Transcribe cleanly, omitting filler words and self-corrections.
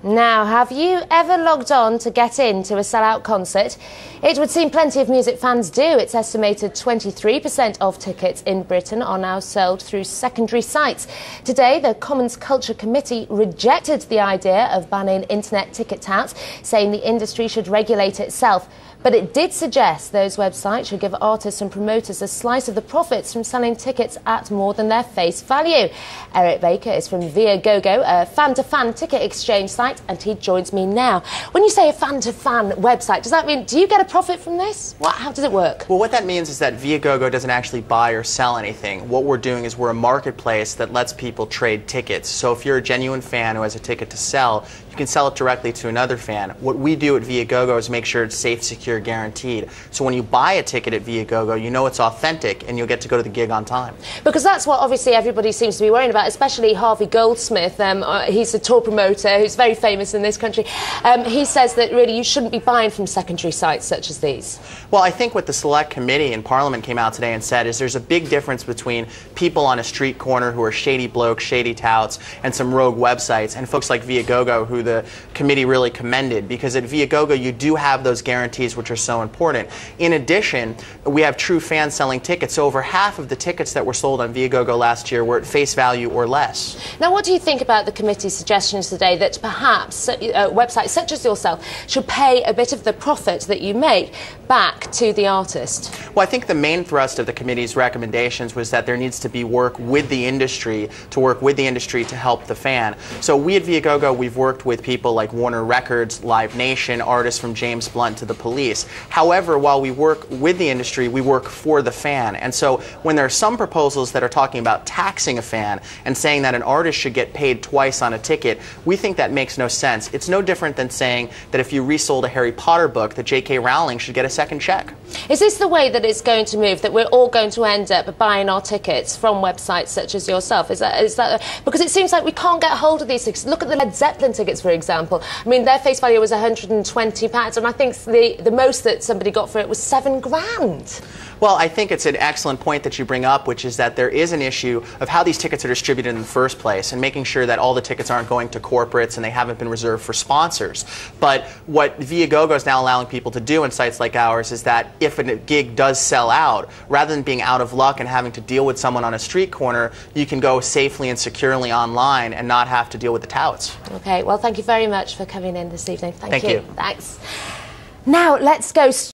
Now, have you ever logged on to get into a sellout concert? It would seem plenty of music fans do. It's estimated 23% of tickets in Britain are now sold through secondary sites. Today, the Commons Culture Committee rejected the idea of banning internet ticket touts, saying the industry should regulate itself. But it did suggest those websites should give artists and promoters a slice of the profits from selling tickets at more than their face value. Eric Baker is from viagogo, a fan-to-fan ticket exchange site, and he joins me now. When you say a fan-to-fan website, does that mean, do you get a profit from this? How does it work? Well, what that means is that viagogo doesn't actually buy or sell anything. What we're doing is we're a marketplace that lets people trade tickets. So if you're a genuine fan who has a ticket to sell, you can sell it directly to another fan. What we do at viagogo is make sure it's safe, secure, guaranteed. So when you buy a ticket at viagogo, you know it's authentic and you'll get to go to the gig on time. Because that's what obviously everybody seems to be worrying about, especially Harvey Goldsmith. He's a tour promoter who's very famous in this country. He says that really you shouldn't be buying from secondary sites such as these. Well, I think what the Select Committee in Parliament came out today and said is there's a big difference between people on a street corner who are shady blokes, shady touts, and some rogue websites, and folks like viagogo who the committee really commended, because at viagogo you do have those guarantees which are so important. In addition, we have true fans selling tickets. So over half of the tickets that were sold on viagogo last year were at face value or less. Now, what do you think about the committee's suggestions today that perhaps websites such as yourself should pay a bit of the profit that you make back to the artist? Well, I think the main thrust of the committee's recommendations was that there needs to be work with the industry to help the fan. So we at viagogo, we've worked with people like Warner Records, Live Nation, artists from James Blunt to the Police. However, while we work with the industry, we work for the fan. And so when there are some proposals that are talking about taxing a fan and saying that an artist should get paid twice on a ticket, we think that makes no sense. It's no different than saying that if you resold a Harry Potter book, that J.K. Rowling should get a second check. Is this the way that it's going to move, that we're all going to end up buying our tickets from websites such as yourself? Is that because it seems like we can't get hold of these tickets. Look at the Led Zeppelin tickets, for example. I mean, their face value was £120, and I think the most that somebody got for it was £7 grand. Well, I think it's an excellent point that you bring up, which is that there is an issue of how these tickets are distributed in the first place and making sure that all the tickets aren't going to corporates and they haven't been reserved for sponsors. But what viagogo is now allowing people to do in sites like ours is that if a gig does sell out, rather than being out of luck and having to deal with someone on a street corner, you can go safely and securely online and not have to deal with the touts. Okay, well, thank you very much for coming in this evening. Thank you. You. Thanks. Now, let's go